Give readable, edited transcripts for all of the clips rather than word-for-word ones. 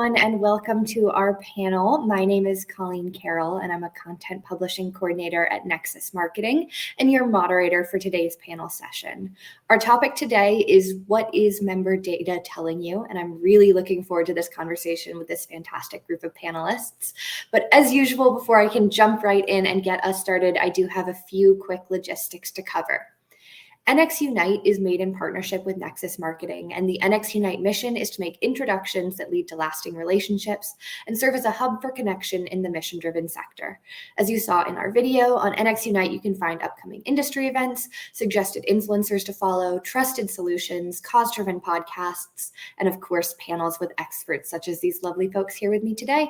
everyone, and welcome to our panel. My name is Colleen Carroll, and I'm a content publishing coordinator at Nexus Marketing and your moderator for today's panel session. Our topic today is what is member data telling you? And I'm really looking forward to this conversation with this fantastic group of panelists. But as usual, before I can jump right in and get us started, I do have a few quick logistics to cover. NXUnite is made in partnership with Nexus Marketing, and the NXUnite mission is to make introductions that lead to lasting relationships and serve as a hub for connection in the mission-driven sector. As you saw in our video, on NXUnite, you can find upcoming industry events, suggested influencers to follow, trusted solutions, cause-driven podcasts, and of course, panels with experts such as these lovely folks here with me today.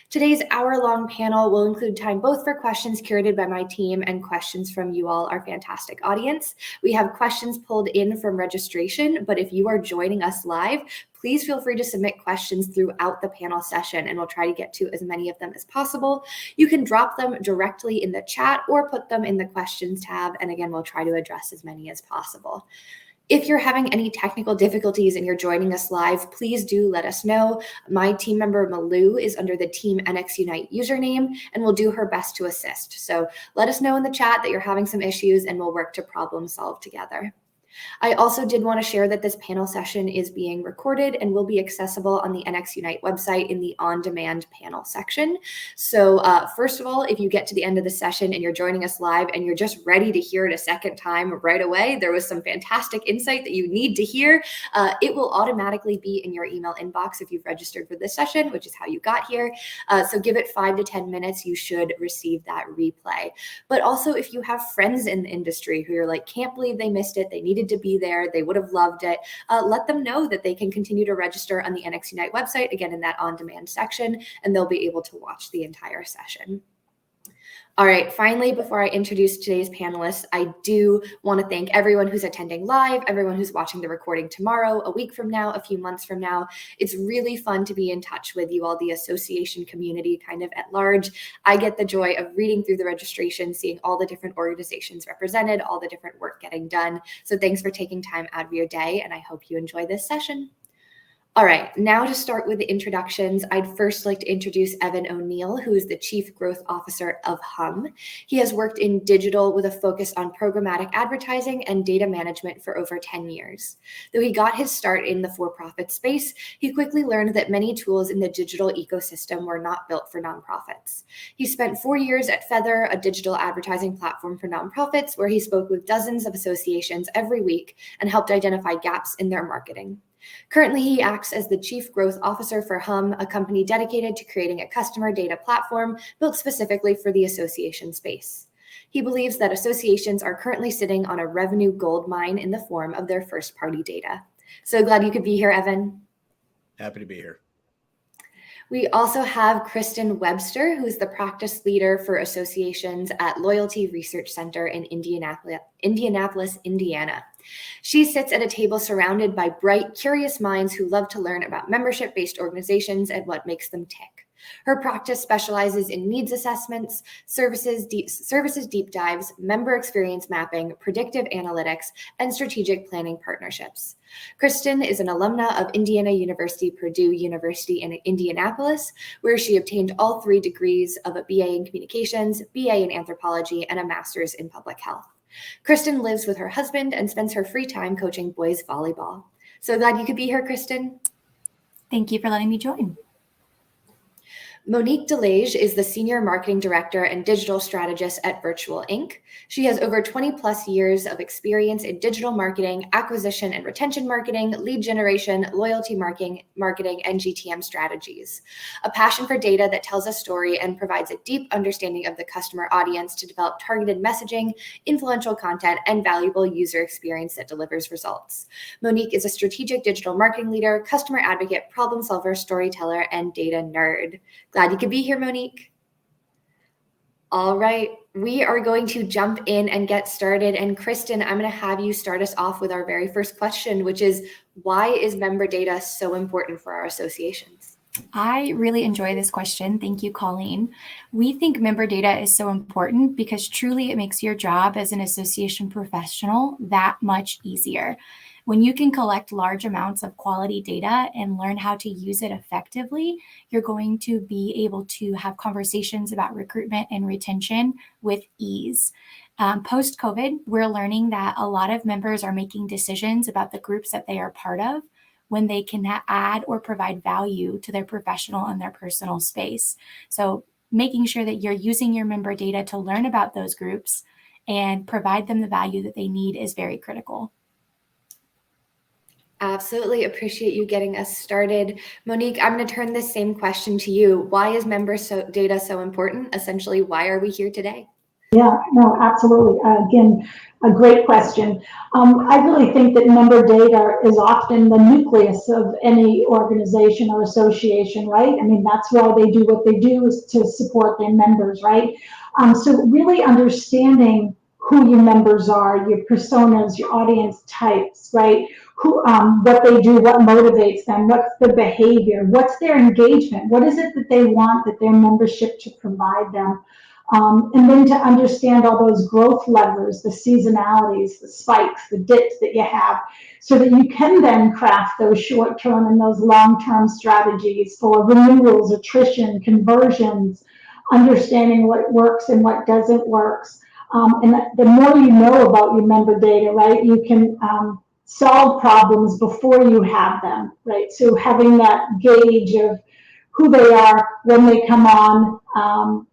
Today's hour-long panel will include time both for questions curated by my team and questions from you all, our fantastic audience. We have questions pulled in from registration, but if you are joining us live, please feel free to submit questions throughout the panel session, and we'll try to get to as many of them as possible. You can drop them directly in the chat or put them in the questions tab, and again, we'll try to address as many as possible. If you're having any technical difficulties and you're joining us live, please do let us know. My team member, Malou, is under the Team NXUnite username and will do her best to assist. So let us know in the chat that you're having some issues and we'll work to problem solve together. I also did want to share that this panel session is being recorded and will be accessible on the NXUnite website in the on-demand panel section. So first of all, if you get to the end of the session and you're joining us live and you're just ready to hear it a second time right away, there was some fantastic insight that you need to hear. It will automatically be in your email inbox if you've registered for this session, which is how you got here. So give it 5 to 10 minutes, you should receive that replay. But also if you have friends in the industry who you're like, can't believe they missed it, they needed to be there, they would have loved it, let them know that they can continue to register on the NXUnite website, again in that on-demand section, and they'll be able to watch the entire session. All right, finally, before I introduce today's panelists, I do want to thank everyone who's attending live, everyone who's watching the recording tomorrow, a week from now, a few months from now. It's really fun to be in touch with you all, the association community kind of at large. I get the joy of reading through the registration, seeing all the different organizations represented, all the different work getting done. So thanks for taking time out of your day, and I hope you enjoy this session. All right, now to start with the introductions, I'd first like to introduce Evan O'Neill, who is the Chief Growth Officer of Hum. He has worked in digital with a focus on programmatic advertising and data management for over 10 years. Though he got his start in the for-profit space, he quickly learned that many tools in the digital ecosystem were not built for nonprofits. He spent 4 years at Feather, a digital advertising platform for nonprofits, where he spoke with dozens of associations every week and helped identify gaps in their marketing. Currently, he acts as the Chief Growth Officer for Hum, a company dedicated to creating a customer data platform built specifically for the association space. He believes that associations are currently sitting on a revenue goldmine in the form of their first-party data. So glad you could be here, Evan. Happy to be here. We also have Kristen Webster, who is the practice leader for associations at Loyalty Research Center in Indianapolis, Indiana. She sits at a table surrounded by bright, curious minds who love to learn about membership-based organizations and what makes them tick. Her practice specializes in needs assessments, services deep dives, member experience mapping, predictive analytics, and strategic planning partnerships. Kristen is an alumna of Indiana University, Purdue University in Indianapolis, where she obtained all 3 degrees of a BA in communications, BA in anthropology, and a master's in public health. Kristen lives with her husband and spends her free time coaching boys volleyball. So glad you could be here, Kristen. Thank you for letting me join. Monique DeLage is the Senior Marketing Director and Digital Strategist at Virtual Inc. She has over 20 plus years of experience in digital marketing, acquisition and retention marketing, lead generation, loyalty marketing, and GTM strategies. A passion for data that tells a story and provides a deep understanding of the customer audience to develop targeted messaging, influential content, and valuable user experience that delivers results. Monique is a strategic digital marketing leader, customer advocate, problem solver, storyteller, and data nerd. Glad you could be here, Monique. All right, we are going to jump in and get started. And Kristen, I'm going to have you start us off with our very first question, which is, why is member data so important for our associations? I really enjoy this question. Thank you, Colleen. We think member data is so important because truly it makes your job as an association professional that much easier. When you can collect large amounts of quality data and learn how to use it effectively, you're going to be able to have conversations about recruitment and retention with ease. Post-COVID, we're learning that a lot of members are making decisions about the groups that they are part of when they can add or provide value to their professional and their personal space. So making sure that you're using your member data to learn about those groups and provide them the value that they need is very critical. Absolutely appreciate you getting us started. Monique, I'm going to turn this same question to you. Why is member data so important? Essentially, why are we here today? Yeah, no, absolutely. Again, a great question. I really think that member data is often the nucleus of any organization or association, right? I mean, that's why they do what they do, is to support their members, right? So really understanding who your members are, your personas, your audience types, right? Who, what they do, what motivates them, what's the behavior, what's their engagement, what is it that they want that their membership to provide them. And then to understand all those growth levers, the seasonalities, the spikes, the dips that you have, so that you can then craft those short-term and those long-term strategies for renewals, attrition, conversions, understanding what works and what doesn't work. And the more you know about your member data, right, you can solve problems before you have them, right? So having that gauge of who they are, when they come on,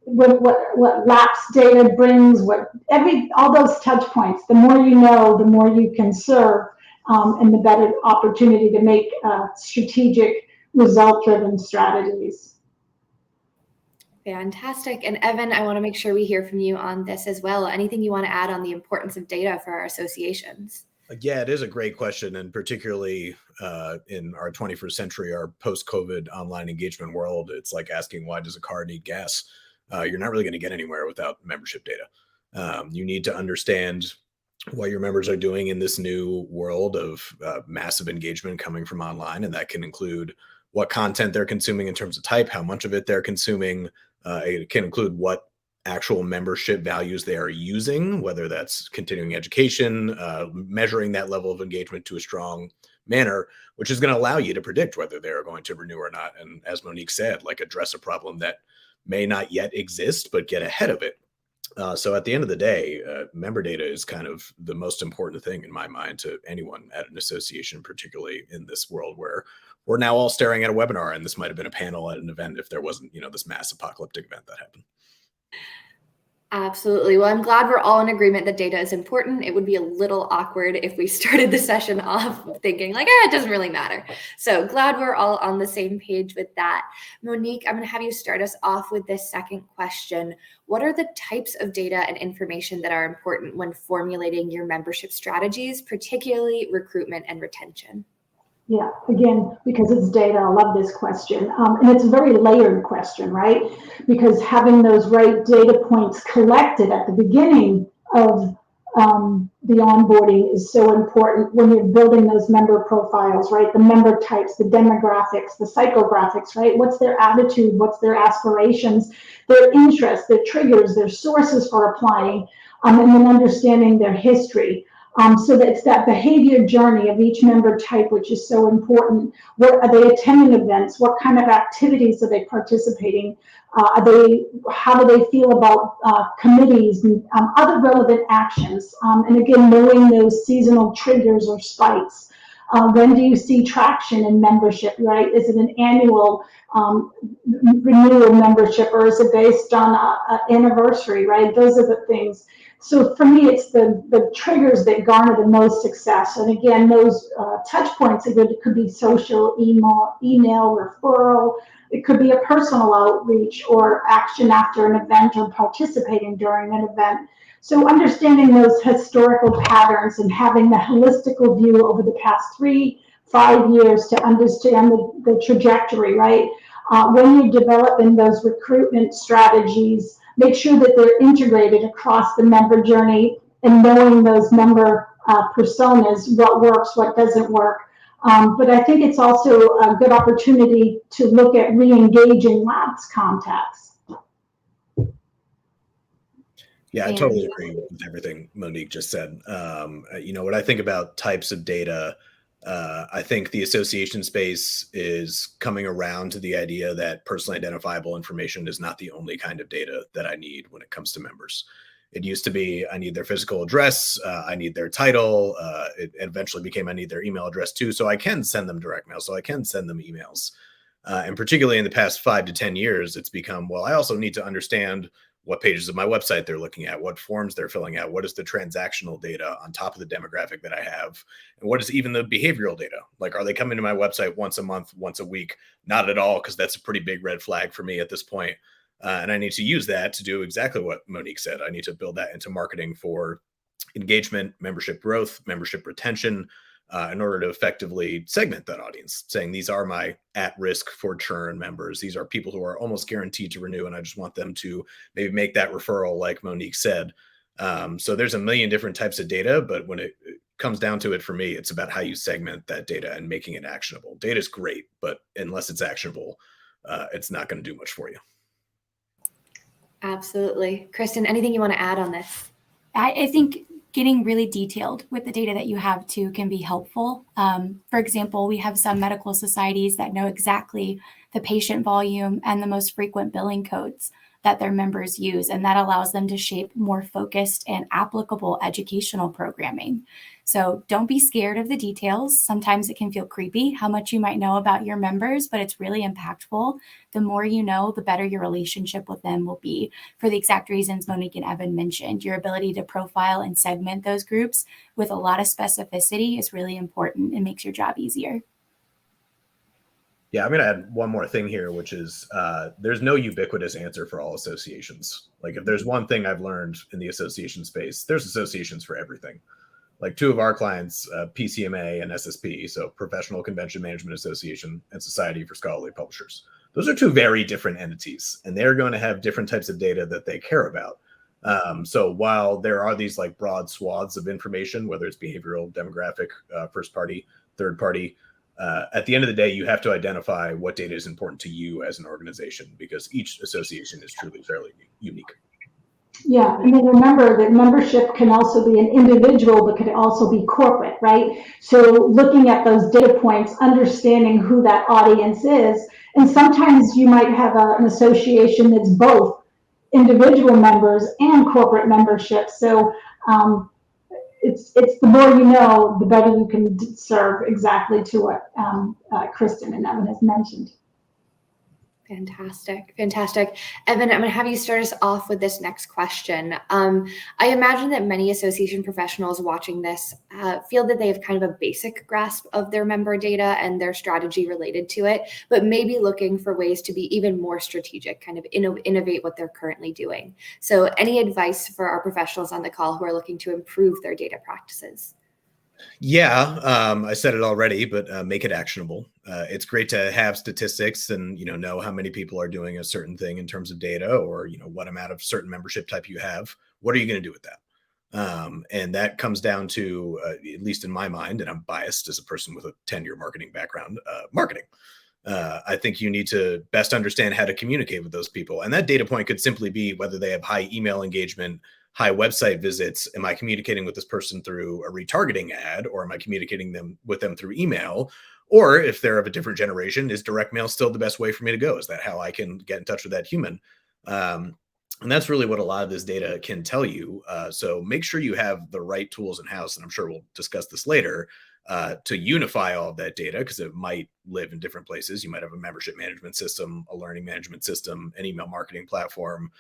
what lapse data brings, all those touch points. The more you know, the more you can serve, and the better opportunity to make strategic, result-driven strategies. Fantastic. And Evan, I want to make sure we hear from you on this as well. Anything you want to add on the importance of data for our associations? Yeah, it is a great question, and particularly in our 21st century, our post-COVID online engagement world, it's like asking, why does a car need gas? You're not really going to get anywhere without membership data. You need to understand what your members are doing in this new world of massive engagement coming from online, and that can include what content they're consuming in terms of type, how much of it they're consuming. It can include what actual membership values they are using, whether that's continuing education, measuring that level of engagement to a strong manner, which is going to allow you to predict whether they're going to renew or not. And as Monique said, like address a problem that may not yet exist, but get ahead of it. So at the end of the day, member data is kind of the most important thing in my mind to anyone at an association, particularly in this world where we're now all staring at a webinar, and this might have been a panel at an event if there wasn't, this mass apocalyptic event that happened. Absolutely. Well, I'm glad we're all in agreement that data is important. It would be a little awkward if we started the session off thinking like, it doesn't really matter. So glad we're all on the same page with that. Monique, I'm going to have you start us off with this second question. What are the types of data and information that are important when formulating your membership strategies, particularly recruitment and retention? Yeah, again, because it's data, I love this question. And it's a very layered question, right? Because having those right data points collected at the beginning of the onboarding is so important when you're building those member profiles, right? The member types, the demographics, the psychographics, right? What's their attitude? What's their aspirations, their interests, their triggers, their sources for applying, and then understanding their history. So that it's that behavior journey of each member type, which is so important. What are they attending events? What kind of activities are they participating? How do they feel about committees and other relevant actions? And again, knowing those seasonal triggers or spikes. When do you see traction in membership, right? Is it an annual renewal membership, or is it based on an anniversary, right? Those are the things. So for me, it's the triggers that garner the most success. And again, those touch points, it could be social, email, referral. It could be a personal outreach or action after an event or participating during an event. So understanding those historical patterns and having the holistical view over the past 3-5 years to understand the trajectory, right? When you're developing those recruitment strategies, make sure that they're integrated across the member journey and knowing those member personas, what works, what doesn't work. But I think it's also a good opportunity to look at re-engaging lapsed contacts. Yeah, I And totally agree with everything Monique just said. When I think about types of data, I think the association space is coming around to the idea that personally identifiable information is not the only kind of data that I need when it comes to members. It used to be I need their physical address, I need their title. It eventually became I need their email address too, so I can send them direct mail, so I can send them emails. And particularly in the past 5 to 10 years, it's become, well, I also need to understand what pages of my website they're looking at, what forms they're filling out, what is the transactional data on top of the demographic that I have, and what is even the behavioral data. Like, are they coming to my website once a month, once a week? Not at all, because that's a pretty big red flag for me at this point. And I need to use that to do exactly what Monique said. I need to build that into marketing for engagement, membership growth, membership retention, in order to effectively segment that audience, saying these are my at risk for churn members. These are people who are almost guaranteed to renew, and I just want them to maybe make that referral, like Monique said. So there's a million different types of data, but when it comes down to it, for me, it's about how you segment that data and making it actionable. Data is great, but unless it's actionable, it's not going to do much for you. absolutely. Kristen, anything you want to add on this? I think getting really detailed with the data that you have too can be helpful. For example, we have some medical societies that know exactly the patient volume and the most frequent billing codes that their members use, and that allows them to shape more focused and applicable educational programming. So don't be scared of the details. Sometimes it can feel creepy how much you might know about your members, but it's really impactful. The more you know, the better your relationship with them will be, for the exact reasons Monique and Evan mentioned. Your ability to profile and segment those groups with a lot of specificity is really important and makes your job easier. Yeah, I'm going to add one more thing here, which is there's no ubiquitous answer for all associations. Like, if there's one thing I've learned in the association space, there's associations for everything. Like, two of our clients, PCMA and SSP, so Professional Convention Management Association and Society for Scholarly Publishers. Those are two very different entities, and they're going to have different types of data that they care about. So while there are these like broad swaths of information, whether it's behavioral, demographic, first party, third party, at the end of the day, you have to identify what data is important to you as an organization, because each association is truly fairly unique. Yeah, and then remember that membership can also be an individual, but can also be corporate, right? So looking at those data points, understanding who that audience is, and sometimes you might have an association that's both individual members and corporate membership. So it's the more you know, the better you can serve exactly to what Kristen and Evan has mentioned. Fantastic. Fantastic. Evan, I'm going to have you start us off with this next question. I imagine that many association professionals watching this feel that they have kind of a basic grasp of their member data and their strategy related to it, but maybe looking for ways to be even more strategic, kind of innovate what they're currently doing. So any advice for our professionals on the call who are looking to improve their data practices? Yeah, I said it already, but make it actionable. It's great to have statistics and know how many people are doing a certain thing in terms of data, or what amount of certain membership type you have. What are you going to do with that? And that comes down to, at least in my mind, and I'm biased as a person with a 10-year marketing background, marketing. I think you need to best understand how to communicate with those people, and that data point could simply be whether they have high email engagement, high website visits. Am I communicating with this person through a retargeting ad, or am I communicating with them through email? Or if they're of a different generation, is direct mail still the best way for me to go? Is that how I can get in touch with that human? And that's really what a lot of this data can tell you. So make sure you have the right tools in house, and I'm sure we'll discuss this later, to unify all of that data, because it might live in different places. You might have a membership management system, a learning management system, an email marketing platform.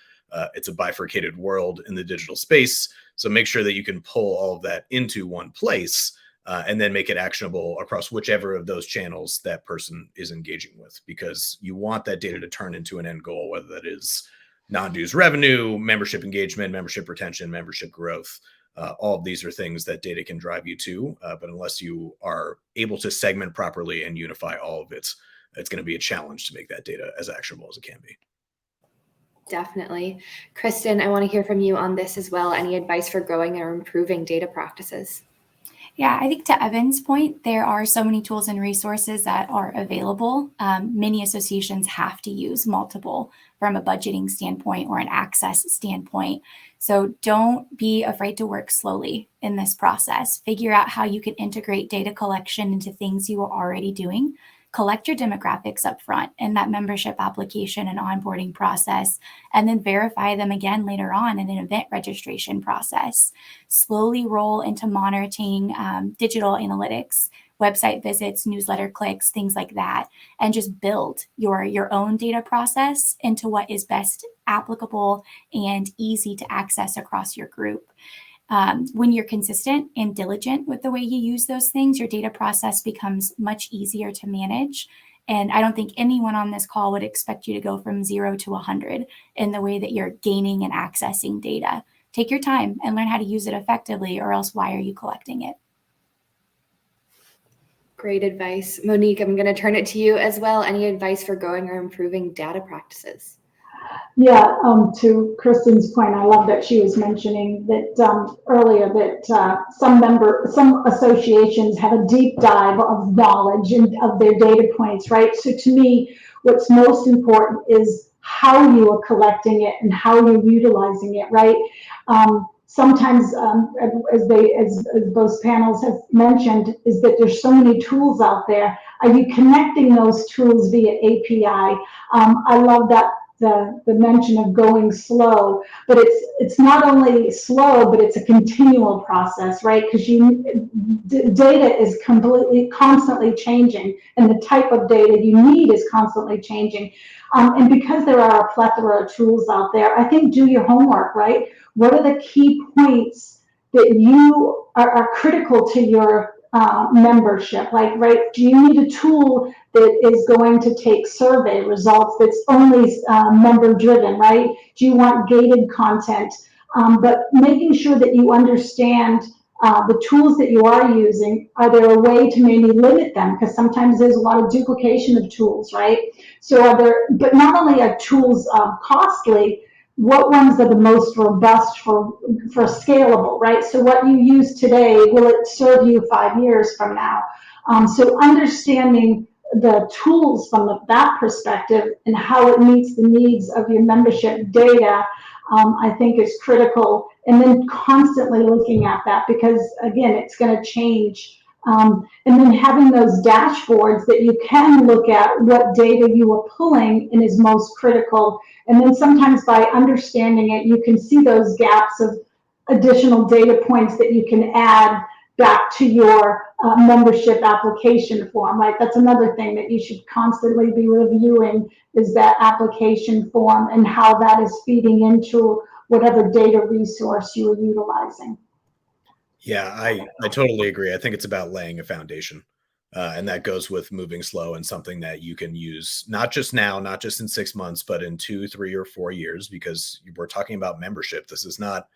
It's a bifurcated world in the digital space. So make sure that you can pull all of that into one place, and then make it actionable across whichever of those channels that person is engaging with, because you want that data to turn into an end goal, whether that is non-dues revenue, membership engagement, membership retention, membership growth. All of these are things that data can drive you to, but unless you are able to segment properly and unify all of it, it's going to be a challenge to make that data as actionable as it can be. Definitely. Kristen, I want to hear from you on this as well. Any advice for growing or improving data practices? Yeah, I think to Evan's point, there are so many tools and resources that are available. Many associations have to use multiple from a budgeting standpoint or an access standpoint. So don't be afraid to work slowly in this process. Figure out how you can integrate data collection into things you are already doing. Collect your demographics up front in that membership application and onboarding process, and then verify them again later on in an event registration process. Slowly roll into monitoring digital analytics, website visits, newsletter clicks, things like that, and just build your own data process into what is best applicable and easy to access across your group. When you're consistent and diligent with the way you use those things, your data process becomes much easier to manage. And I don't think anyone on this call would expect you to go from 0 to 100 in the way that you're gaining and accessing data. Take your time and learn how to use it effectively, or else why are you collecting it? Great advice. Monique, I'm going to turn it to you as well. Any advice for growing or improving data practices? Yeah, to Kristen's point, I love that she was mentioning that earlier that some associations have a deep dive of knowledge and of their data points, right? So to me, what's most important is how you are collecting it and how you're utilizing it, right? Sometimes, as both panels have mentioned, is that there's so many tools out there. Are you connecting those tools via API? I love that the mention of going slow, but it's not only slow, but it's a continual process, right? Because data is constantly changing, and the type of data you need is constantly changing. And because there are a plethora of tools out there, I think do your homework, right? What are the key points that you are critical to your membership? Like, right, do you need a tool that is going to take survey results that's only member driven, right? Do you want gated content? But making sure that you understand the tools that you are using, are there a way to maybe limit them? Because sometimes there's a lot of duplication of tools, right? So but not only are tools costly, what ones are the most robust for scalable, right? So what you use today, will it serve you 5 years from now? So understanding the tools from that perspective and how it meets the needs of your membership data, I think is critical. And then constantly looking at that, because again, it's going to change. And then having those dashboards that you can look at what data you are pulling and is most critical. And then sometimes by understanding it, you can see those gaps of additional data points that you can add back to your membership application form, right? That's another thing that you should constantly be reviewing, is that application form and how that is feeding into whatever data resource you are utilizing. Yeah, I totally agree. I think it's about laying a foundation. And that goes with moving slow and something that you can use, not just now, not just in 6 months, but in 2, 3, or 4 years, because we're talking about membership. This is not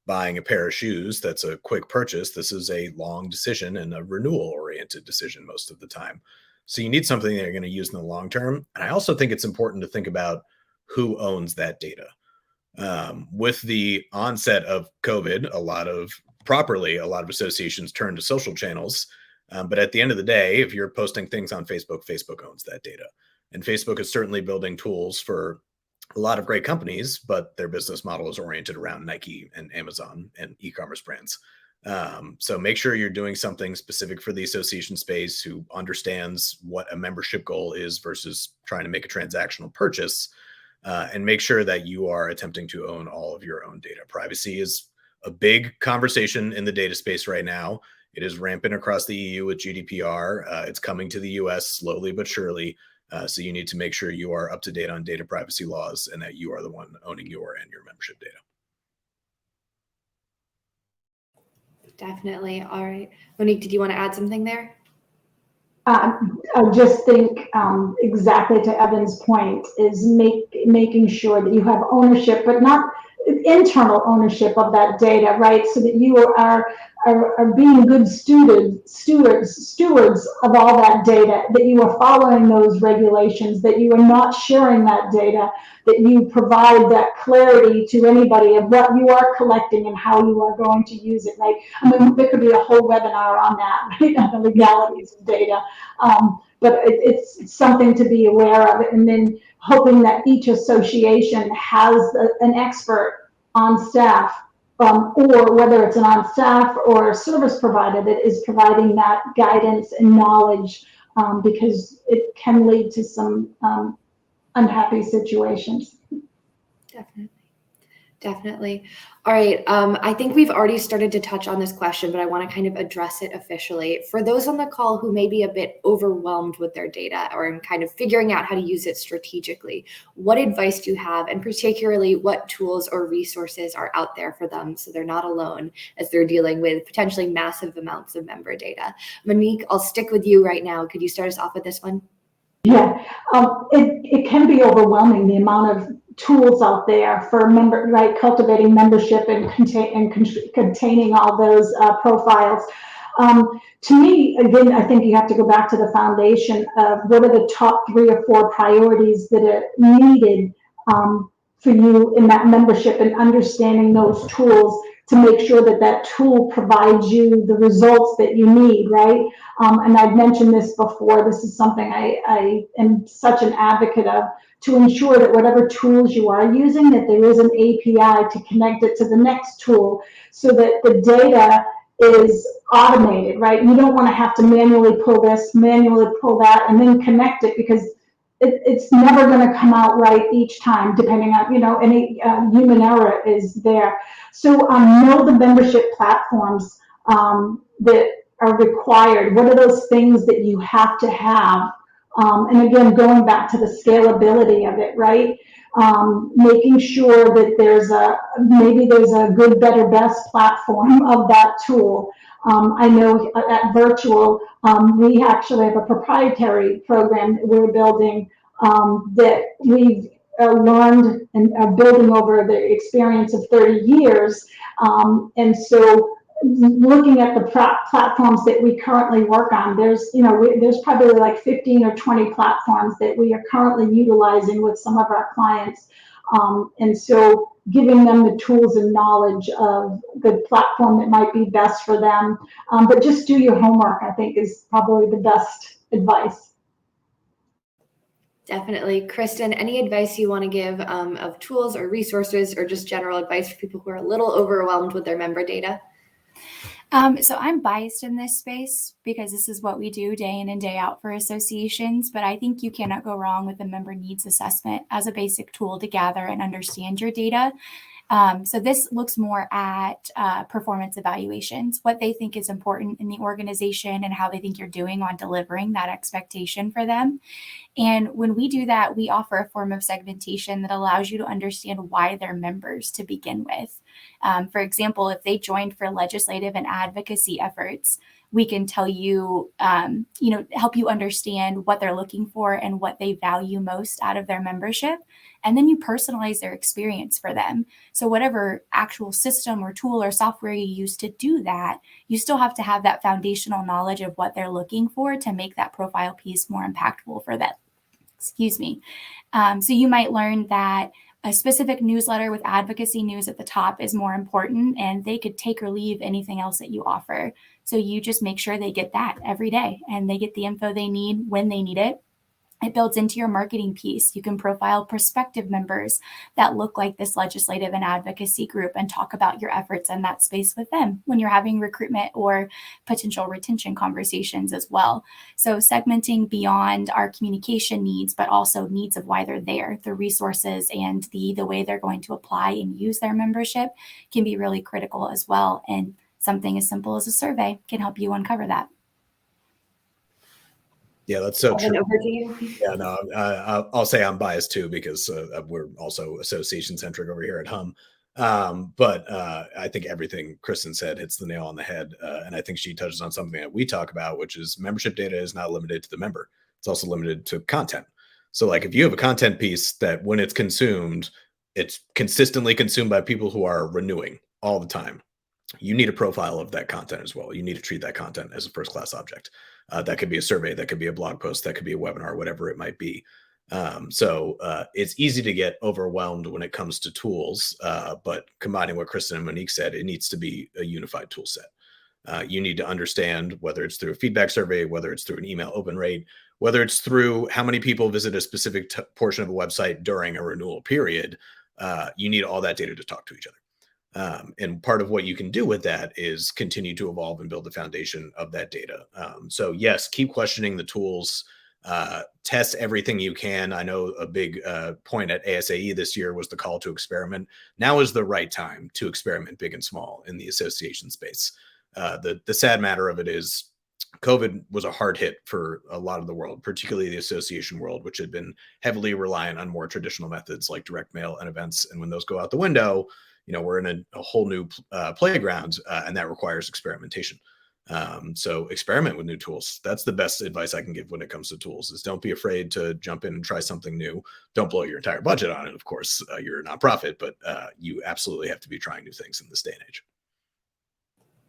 buying a pair of shoes that's a quick purchase. This is a long decision and a renewal oriented decision most of the time. So you need something that you're going to use in the long term. And I also think it's important to think about who owns that data. With the onset of COVID, a lot of associations turn to social channels. But at the end of the day, if you're posting things on Facebook, Facebook owns that data. And Facebook is certainly building tools for a lot of great companies, but their business model is oriented around Nike and Amazon and e-commerce brands. So make sure you're doing something specific for the association space, who understands what a membership goal is versus trying to make a transactional purchase, and make sure that you are attempting to own all of your own data. Privacy is a big conversation in the data space right now. It is rampant across the EU with GDPR. It's coming to the US slowly but surely. So you need to make sure you are up to date on data privacy laws and that you are the one owning your and your membership data. Definitely. All right. Monique, did you want to add something there? I just think exactly to Evan's point is making sure that you have ownership, but not internal ownership of that data, right? So that you are are being good stewards of all that data, that you are following those regulations, that you are not sharing that data, that you provide that clarity to anybody of what you are collecting and how you are going to use it, right? I mean, there could be a whole webinar on that, right, on the legalities of data. But it's something to be aware of, and then hoping that each association has an expert on staff, or whether it's an on-staff or a service provider that is providing that guidance and knowledge, because it can lead to some unhappy situations. Definitely. Definitely. All right. I think we've already started to touch on this question, but I want to kind of address it officially. For those on the call who may be a bit overwhelmed with their data or in kind of figuring out how to use it strategically, what advice do you have? And particularly, what tools or resources are out there for them so they're not alone as they're dealing with potentially massive amounts of member data? Monique, I'll stick with you right now. Could you start us off with this one? Yeah, it can be overwhelming, the amount of tools out there for cultivating membership and containing all those profiles. To me, again, I think you have to go back to the foundation of what are the top 3 or 4 priorities that are needed for you in that membership, and understanding those tools to make sure that that tool provides you the results that you need, right? And I've mentioned this before, this is something I am such an advocate of, to ensure that whatever tools you are using, that there is an API to connect it to the next tool, so that the data is automated, right? You don't want to have to manually pull this, manually pull that, and then connect it, because it's never going to come out right each time, depending on, any human error is there. So know the membership platforms that are required. What are those things that you have to have? And again, going back to the scalability of it, right? Making sure that there's a good, better, best platform of that tool. I know at Virtual, we actually have a proprietary program that we're building, that we've learned and are building over the experience of 30 years. And so looking at the platforms that we currently work on, there's probably like 15 or 20 platforms that we are currently utilizing with some of our clients. And so giving them the tools and knowledge of the platform that might be best for them. But just do your homework, I think, is probably the best advice. Definitely. Kristen, any advice you want to give of tools or resources, or just general advice for people who are a little overwhelmed with their member data? So I'm biased in this space because this is what we do day in and day out for associations, but I think you cannot go wrong with the member needs assessment as a basic tool to gather and understand your data. So this looks more at performance evaluations, what they think is important in the organization and how they think you're doing on delivering that expectation for them. And when we do that, we offer a form of segmentation that allows you to understand why they're members to begin with. For example, if they joined for legislative and advocacy efforts, we can tell you, help you understand what they're looking for and what they value most out of their membership. And then you personalize their experience for them. So whatever actual system or tool or software you use to do that, you still have to have that foundational knowledge of what they're looking for to make that profile piece more impactful for them. Excuse me. So you might learn that a specific newsletter with advocacy news at the top is more important, and they could take or leave anything else that you offer. So you just make sure they get that every day and they get the info they need when they need it. It builds into your marketing piece. You can profile prospective members that look like this legislative and advocacy group and talk about your efforts in that space with them when you're having recruitment or potential retention conversations as well. So segmenting beyond our communication needs, but also needs of why they're there, the resources and the way they're going to apply and use their membership can be really critical as well. And something as simple as a survey can help you uncover that. Yeah, that's so true. Over to you. Yeah, no, I'll say I'm biased too, because we're also association centric over here at HUM. But I think everything Kristen said hits the nail on the head. And I think she touches on something that we talk about, which is membership data is not limited to the member. It's also limited to content. So like if you have a content piece that when it's consumed, it's consistently consumed by people who are renewing all the time. you need a profile of that content as well. You need to treat that content as a first-class object. That could be a survey, that could be a blog post, that could be a webinar, whatever it might be. So it's easy to get overwhelmed when it comes to tools, but combining what Kristen and Monique said, it needs to be a unified tool set. You need to understand whether it's through a feedback survey, whether it's through an email open rate, whether it's through how many people visit a specific portion of a website during a renewal period. You need all that data to talk to each other. And part of what you can do with that is continue to evolve and build the foundation of that data. So yes, keep questioning the tools, test everything you can. I know a big point at ASAE this year was the call to experiment. Now is the right time to experiment big and small in the association space. The sad matter of it is COVID was a hard hit for a lot of the world, particularly the association world, which had been heavily reliant on more traditional methods like direct mail and events. And when those go out the window, we're in a whole new playground, and that requires experimentation. So experiment with new tools. That's the best advice I can give when it comes to tools, is don't be afraid to jump in and try something new. Don't blow your entire budget on it. Of course, you're a nonprofit, but you absolutely have to be trying new things in this day and age.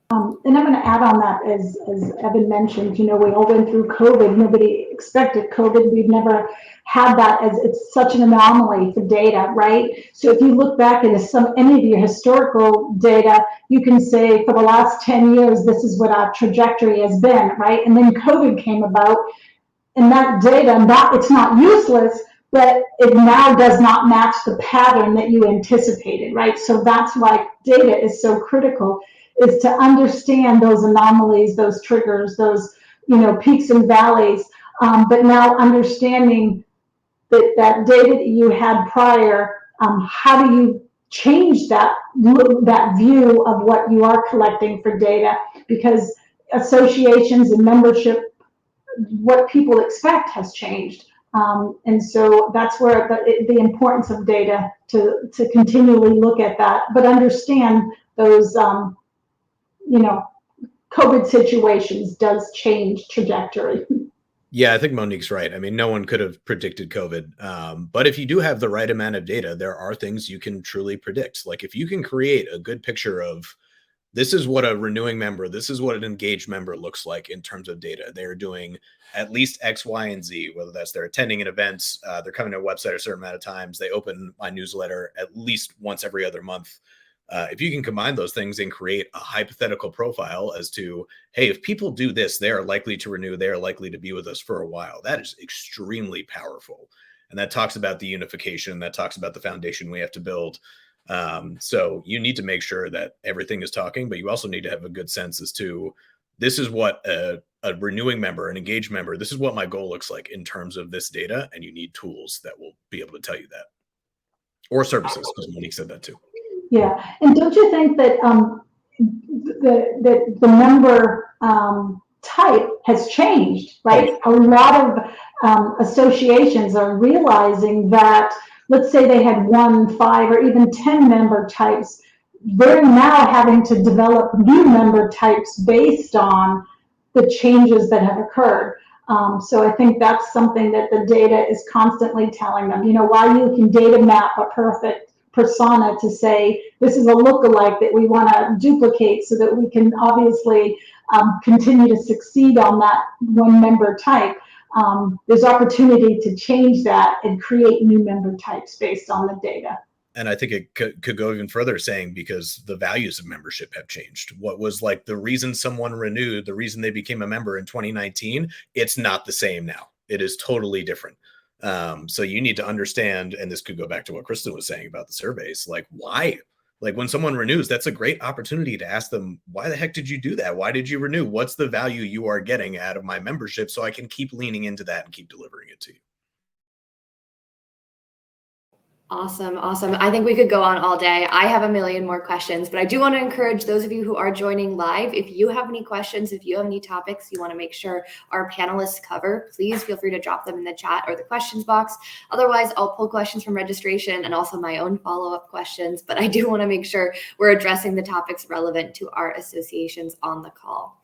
And I'm going to add on that, as Evan mentioned, we all went through COVID. Nobody expected COVID. We've never had that, as it's such an anomaly for data, right? So if you look back at any of your historical data, you can say for the last 10 years, this is what our trajectory has been, right? And then COVID came about, and that data, it's not useless, but it now does not match the pattern that you anticipated, right? So that's why data is so critical, is to understand those anomalies, those triggers, those peaks and valleys, but now understanding that data that you had prior, how do you change that view of what you are collecting for data? Because associations and membership, what people expect has changed. And so that's where the importance of data to continually look at that, but understand those COVID situations does change trajectory. Yeah, I think Monique's right. I mean, no one could have predicted COVID. But if you do have the right amount of data, there are things you can truly predict. Like if you can create a good picture of, this is what a renewing member, this is what an engaged member looks like in terms of data. They're doing at least X, Y, and Z, whether that's they're attending an event, they're coming to a website a certain amount of times, they open my newsletter at least once every other month. If you can combine those things and create a hypothetical profile as to, hey, if people do this, they are likely to renew, they are likely to be with us for a while. That is extremely powerful. And that talks about the unification, that talks about the foundation we have to build. So you need to make sure that everything is talking, but you also need to have a good sense as to, this is what a renewing member, an engaged member, this is what my goal looks like in terms of this data. And you need tools that will be able to tell you that, or services, because Monique said that too. Yeah, and don't you think that the member type has changed, right? A lot of associations are realizing that, let's say they had 1, 5, or even 10 member types, they're now having to develop new member types based on the changes that have occurred. So I think that's something that the data is constantly telling them. While you can data map a perfect persona to say, this is a lookalike that we want to duplicate so that we can obviously continue to succeed on that one member type, there's opportunity to change that and create new member types based on the data. And I think it could go even further, saying, because the values of membership have changed. What was like the reason someone renewed, the reason they became a member in 2019, it's not the same now. It is totally different. So you need to understand, and this could go back to what Kristen was saying about the surveys, like why? Like when someone renews, that's a great opportunity to ask them, why the heck did you do that? Why did you renew? What's the value you are getting out of my membership, so I can keep leaning into that and keep delivering it to you? Awesome. I think we could go on all day. I have a million more questions, but I do want to encourage those of you who are joining live, if you have any questions, if you have any topics you want to make sure our panelists cover, please feel free to drop them in the chat or the questions box. Otherwise, I'll pull questions from registration and also my own follow-up questions, but I do want to make sure we're addressing the topics relevant to our associations on the call.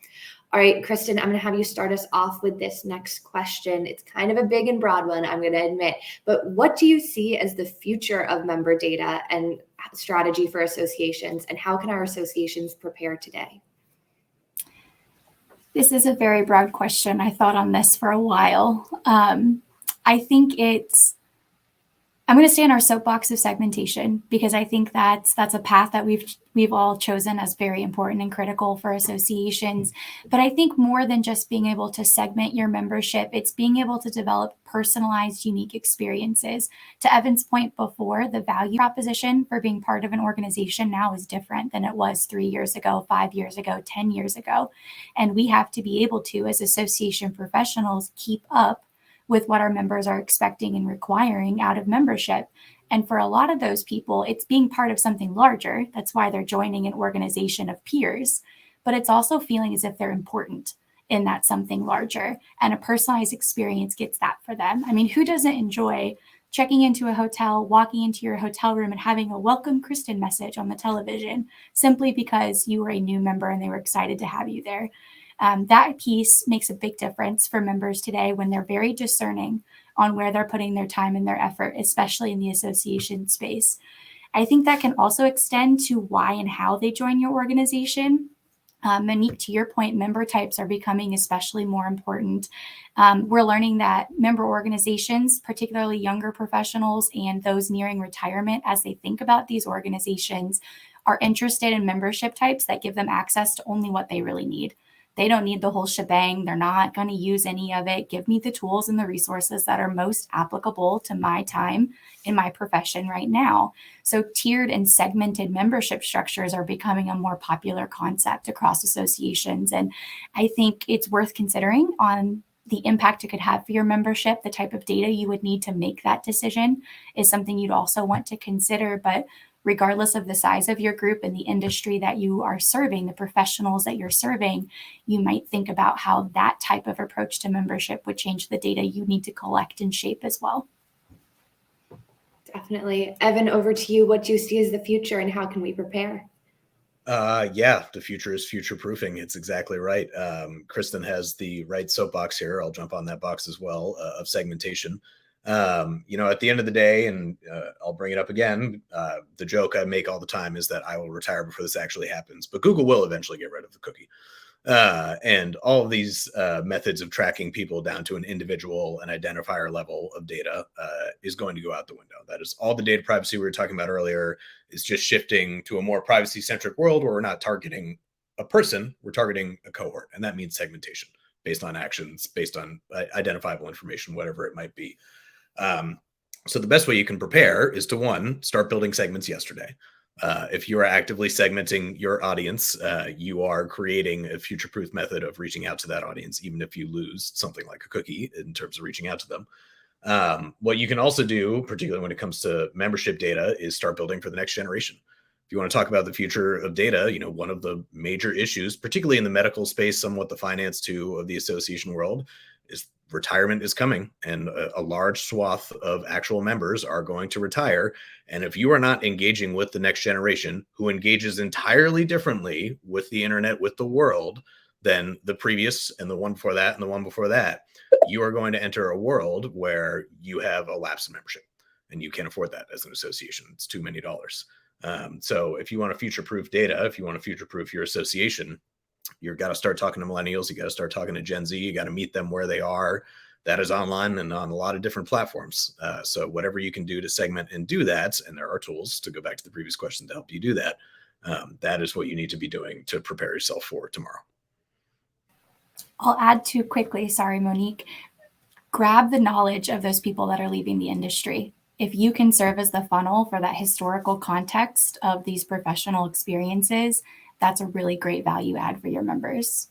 All right, Kristen, I'm going to have you start us off with this next question. It's kind of a big and broad one, I'm going to admit, but what do you see as the future of member data, and strategy for associations, and how can our associations prepare today? This is a very broad question. I thought on this for a while. I think I'm going to stay in our soapbox of segmentation, because I think that's a path that we've all chosen as very important and critical for associations. But I think more than just being able to segment your membership, it's being able to develop personalized, unique experiences. To Evan's point before, the value proposition for being part of an organization now is different than it was 3 years ago, 5 years ago, 10 years ago. And we have to be able to, as association professionals, keep up with what our members are expecting and requiring out of membership. And for a lot of those people, it's being part of something larger. That's why they're joining an organization of peers. But it's also feeling as if they're important in that something larger. And a personalized experience gets that for them. I mean, who doesn't enjoy checking into a hotel, walking into your hotel room, and having a welcome Kristen message on the television simply because you were a new member and they were excited to have you there? That piece makes a big difference for members today when they're very discerning on where they're putting their time and their effort, especially in the association space. I think that can also extend to why and how they join your organization. Monique, to your point, member types are becoming especially more important. We're learning that member organizations, particularly younger professionals and those nearing retirement, as they think about these organizations, are interested in membership types that give them access to only what they really need. They don't need the whole shebang. They're not going to use any of it. Give me the tools and the resources that are most applicable to my time in my profession right now. So tiered and segmented membership structures are becoming a more popular concept across associations. And I think it's worth considering on the impact it could have for your membership. The type of data you would need to make that decision is something you'd also want to consider. But regardless of the size of your group and the industry that you are serving, the professionals that you're serving, you might think about how that type of approach to membership would change the data you need to collect and shape as well. Definitely. Evan, over to you. What do you see as the future and how can we prepare? Yeah, the future is future proofing. It's exactly right. Kristen has the right soapbox here. I'll jump on that box as well, of segmentation. At the end of the day, and I'll bring it up again, the joke I make all the time is that I will retire before this actually happens, but Google will eventually get rid of the cookie. And all of these methods of tracking people down to an individual and identifier level of data is going to go out the window. That is all the data privacy we were talking about earlier is just shifting to a more privacy-centric world where we're not targeting a person, we're targeting a cohort. And that means segmentation based on actions, based on identifiable information, whatever it might be. So the best way you can prepare is to, one, start building segments yesterday. If you are actively segmenting your audience, you are creating a future-proof method of reaching out to that audience, even if you lose something like a cookie in terms of reaching out to them. What you can also do, particularly when it comes to membership data, is start building for the next generation. If you want to talk about the future of data, one of the major issues, particularly in the medical space, somewhat the finance too of the association world, is retirement is coming, and a large swath of actual members are going to retire. And if you are not engaging with the next generation, who engages entirely differently with the internet, with the world, than the previous and the one before that and the one before that, you are going to enter a world where you have a lapse in membership, and you can't afford that as an association. It's too many dollars. So if you want to future-proof data, if you want to future-proof your association, you've got to start talking to millennials. You got to start talking to Gen Z. You got to meet them where they are. That is online and on a lot of different platforms. So whatever you can do to segment and do that, and there are tools to go back to the previous question to help you do that. That is what you need to be doing to prepare yourself for tomorrow. I'll add too quickly, sorry, Monique, grab the knowledge of those people that are leaving the industry. If you can serve as the funnel for that historical context of these professional experiences, that's a really great value add for your members.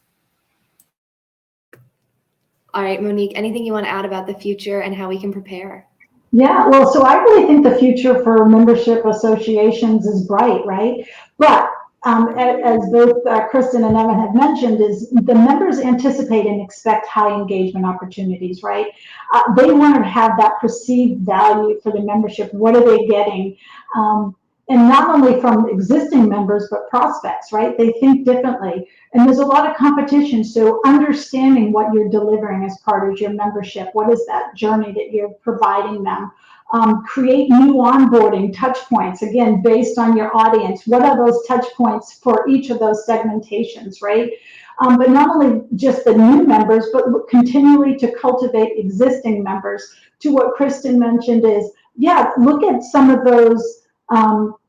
All right, Monique, anything you want to add about the future and how we can prepare? Yeah, well, so I really think the future for membership associations is bright, right? But as both Kristen and Evan have mentioned, is the members anticipate and expect high engagement opportunities, right? They want to have that perceived value for the membership. What are they getting? And not only from existing members, but prospects, right? They think differently. And there's a lot of competition. So understanding what you're delivering as part of your membership, what is that journey that you're providing them? Create new onboarding touch points, again, based on your audience. What are those touch points for each of those segmentations, right? But not only just the new members, but continually to cultivate existing members. To what Kristen mentioned is, yeah, look at some of those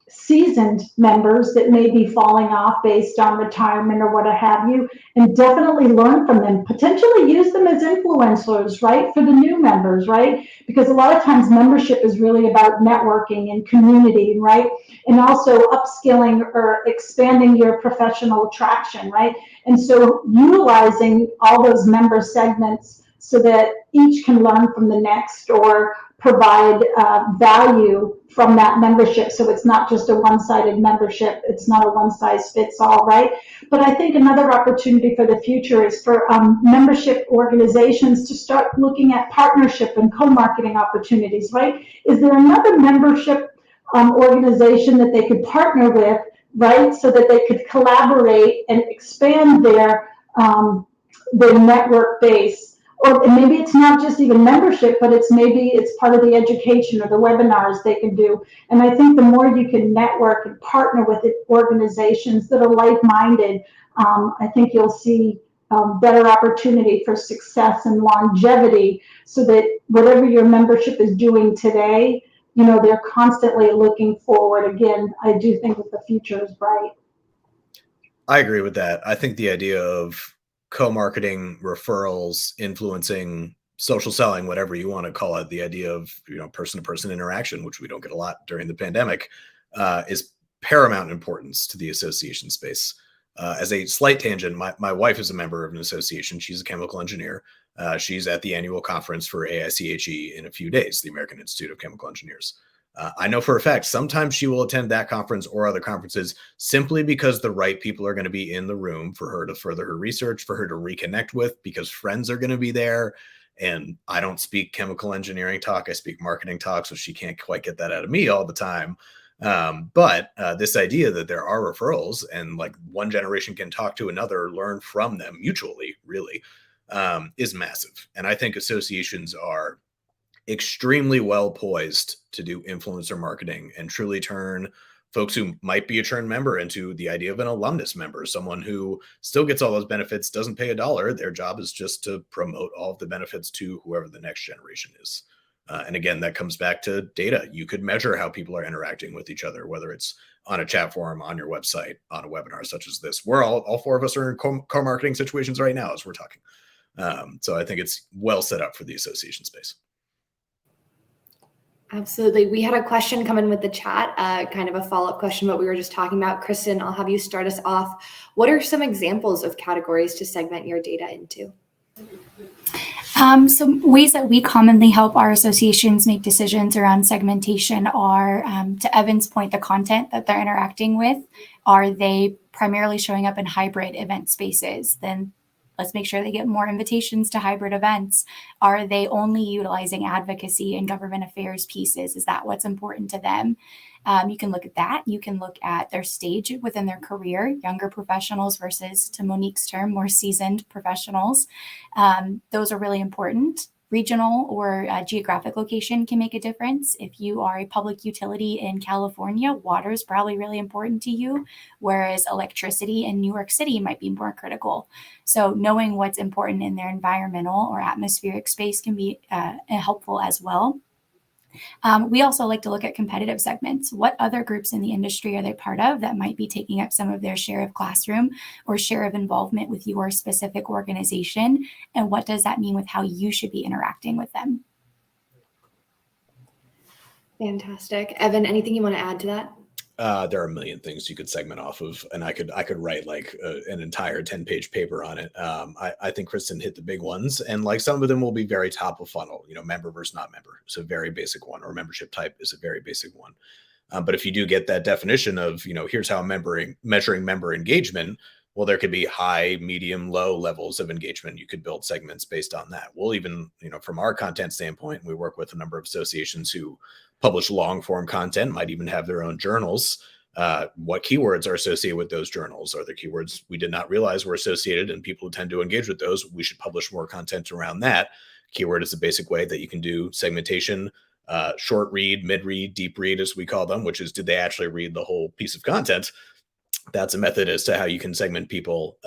seasoned members that may be falling off based on retirement or what have you, and definitely learn from them. Potentially use them as influencers, right, for the new members, right? Because a lot of times membership is really about networking and community, right? And also upskilling or expanding your professional traction, right? And so utilizing all those member segments so that each can learn from the next or provide value from that membership. So it's not just a one-sided membership. It's not a one-size-fits-all, right? But I think another opportunity for the future is for membership organizations to start looking at partnership and co-marketing opportunities, right? Is there another membership organization that they could partner with, right? So that they could collaborate and expand their network base. Or maybe it's not just even membership, but maybe it's part of the education or the webinars they can do. And I think the more you can network and partner with organizations that are like-minded, I think you'll see better opportunity for success and longevity, so that whatever your membership is doing today, they're constantly looking forward. Again, I do think that the future is bright. I agree with that. I think the idea of co-marketing, referrals, influencing, social selling, whatever you want to call it, the idea of person-to-person interaction, which we don't get a lot during the pandemic, is paramount importance to the association space. As a slight tangent, my wife is a member of an association. She's a chemical engineer. She's at the annual conference for AICHE in a few days, the American Institute of Chemical Engineers. I know for a fact sometimes she will attend that conference or other conferences simply because the right people are going to be in the room for her to further her research, for her to reconnect with, because friends are going to be there. And I don't speak chemical engineering talk. I speak marketing talk, so she can't quite get that out of me all the time. But this idea that there are referrals and like one generation can talk to another, learn from them mutually, really, is massive. And I think associations are extremely well poised to do influencer marketing and truly turn folks who might be a churn member into the idea of an alumnus member, someone who still gets all those benefits, doesn't pay $1. Their job is just to promote all of the benefits to whoever the next generation is. And again, that comes back to data. You could measure how people are interacting with each other, whether it's on a chat forum, on your website, on a webinar such as this. We're all four of us are in co-marketing situations right now as we're talking. So I think it's well set up for the association space. Absolutely. We had a question come in with the chat, kind of a follow-up question, what we were just talking about. Kristen, I'll have you start us off. What are some examples of categories to segment your data into? Some ways that we commonly help our associations make decisions around segmentation are, to Evan's point, the content that they're interacting with. Are they primarily showing up in hybrid event spaces? Then let's make sure they get more invitations to hybrid events. Are they only utilizing advocacy and government affairs pieces? Is that what's important to them? You can look at that. You can look at their stage within their career, younger professionals versus, to Monique's term, more seasoned professionals. Those are really important. Regional or geographic location can make a difference. If you are a public utility in California, water is probably really important to you, whereas electricity in New York City might be more critical. So knowing what's important in their environmental or atmospheric space can be helpful as well. We also like to look at competitive segments. What other groups in the industry are they part of that might be taking up some of their share of classroom or share of involvement with your specific organization? And what does that mean with how you should be interacting with them? Fantastic. Evan, anything you want to add to that? There are a million things you could segment off of, and I could write like an entire 10-page paper on it. I think Kristen hit the big ones, and like some of them will be very top of funnel. Member versus not member is a very basic one, or membership type is a very basic one. But if you do get that definition of here's how measuring member engagement, well, there could be high, medium, low levels of engagement. You could build segments based on that. We'll even from our content standpoint, we work with a number of associations who publish long form content, might even have their own journals. What keywords are associated with those journals? Are there keywords we did not realize were associated, and people who tend to engage with those? We should publish more content around that. Keyword is a basic way that you can do segmentation. short read, mid read, deep read, as we call them, which is, did they actually read the whole piece of content? That's a method as to how you can segment people,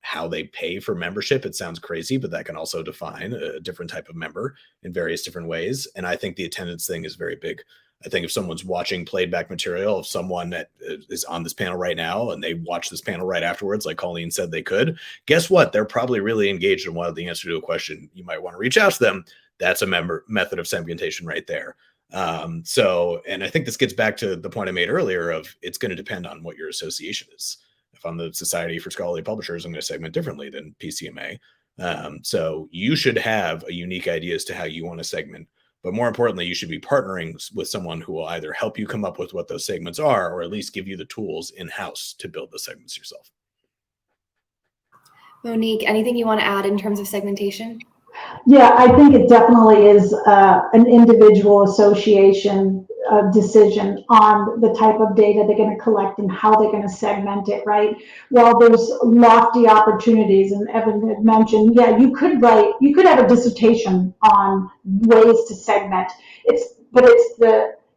how they pay for membership. It sounds crazy, but that can also define a different type of member in various different ways. And I think the attendance thing is very big. I think if someone's watching played back material, if someone that is on this panel right now and they watch this panel right afterwards, like Colleen said they could, guess what? They're probably really engaged and wanted the answer to a question. You might want to reach out to them. That's a method of segmentation right there. And I think this gets back to the point I made earlier of, it's going to depend on what your association is. If I'm the Society for Scholarly Publishers, I'm going to segment differently than PCMA. So you should have a unique idea as to how you want to segment, but more importantly, you should be partnering with someone who will either help you come up with what those segments are, or at least give you the tools in-house to build the segments yourself. Monique, anything you want to add in terms of segmentation? Yeah, I think it definitely is an individual association decision on the type of data they're going to collect and how they're going to segment it, right? While there's lofty opportunities, and Evan had mentioned, yeah, you could have a dissertation on ways to segment.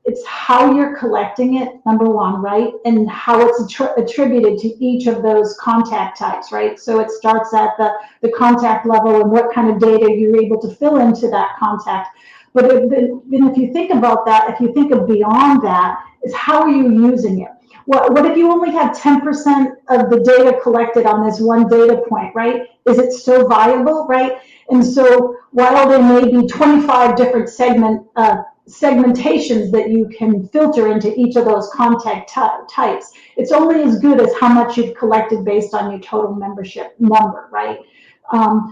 It's how you're collecting it, number one, right? And how it's attributed to each of those contact types, right? So it starts at the contact level and what kind of data you're able to fill into that contact. But if you think about that, if you think of beyond that, is how are you using it? What if you only have 10% of the data collected on this one data point, right? Is it still viable, right? And so while there may be 25 different segmentations that you can filter into each of those contact types, it's only as good as how much you've collected based on your total membership number, right?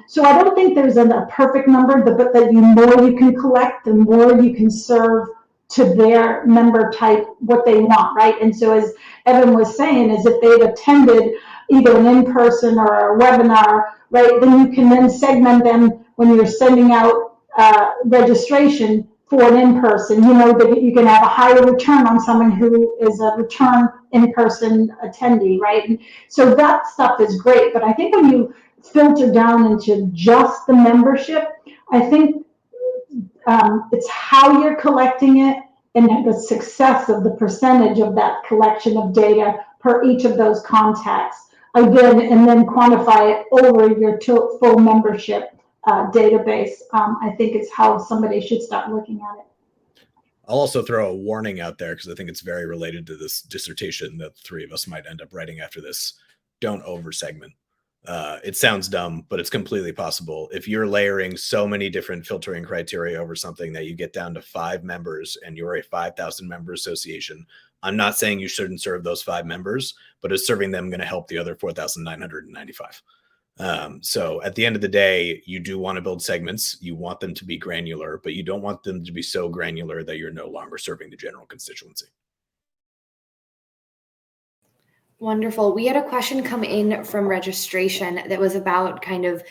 So I don't think there's a perfect number, but the more you can collect, the more you can serve to their member type what they want, right? And so as Evan was saying, is if they've attended either an in-person or a webinar, right, then you can then segment them when you're sending out registration for an in-person. You know that you can have a higher return on someone who is a return in-person attendee, right? And so that stuff is great, but I think when you filter down into just the membership, I think it's how you're collecting it and the success of the percentage of that collection of data per each of those contacts. Again, and then quantify it over your full membership database. I think it's how somebody should start looking at it. I'll also throw a warning out there because I think it's very related to this dissertation that the three of us might end up writing after this. Don't over segment. It sounds dumb, but it's completely possible. If you're layering so many different filtering criteria over something that you get down to 5 members and you're a 5,000 member association, I'm not saying you shouldn't serve those 5 members, but is serving them going to help the other 4,995? So at the end of the day, you do want to build segments. You want them to be granular, but you don't want them to be so granular that you're no longer serving the general constituency. Wonderful. We had a question come in from registration that was about kind of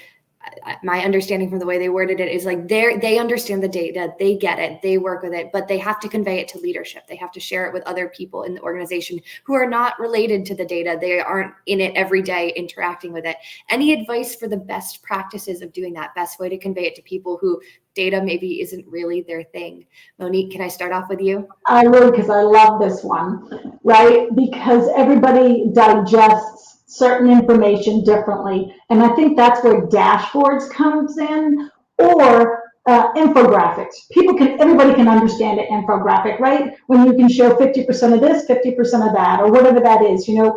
my understanding from the way they worded it is like they understand the data, they get it, they work with it, but they have to convey it to leadership. They have to share it with other people in the organization who are not related to the data. They aren't in it every day interacting with it. Any advice for the best practices of doing that, best way to convey it to people who data maybe isn't really their thing? Monique, can I start off with you? I would, because I love this one, right? Because everybody digests certain information differently. And I think that's where dashboards comes in, or infographics. Everybody can understand an infographic, right? When you can show 50% of this, 50% of that, or whatever that is, you know.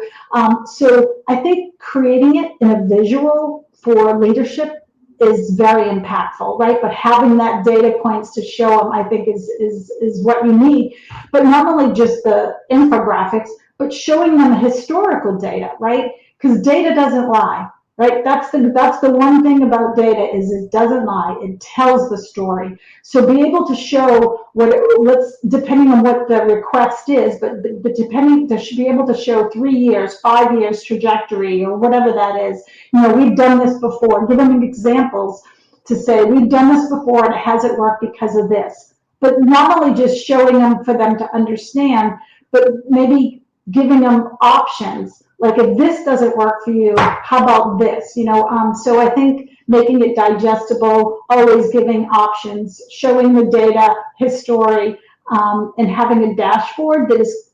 So I think creating it in a visual for leadership is very impactful, right? But having that data points to show them, I think is what you need. But not only just the infographics, but showing them historical data, right? Because data doesn't lie, right? That's the one thing about data is it doesn't lie. It tells the story. So be able to show depending on what the request is, but they should be able to show 3 years, 5 years trajectory or whatever that is. You know, we've done this before. Give them examples to say we've done this before and it hasn't worked because of this. But not only just showing them for them to understand, but maybe giving them options. Like if this doesn't work for you, how about this? You know, so I think making it digestible, always giving options, showing the data, history, and having a dashboard that is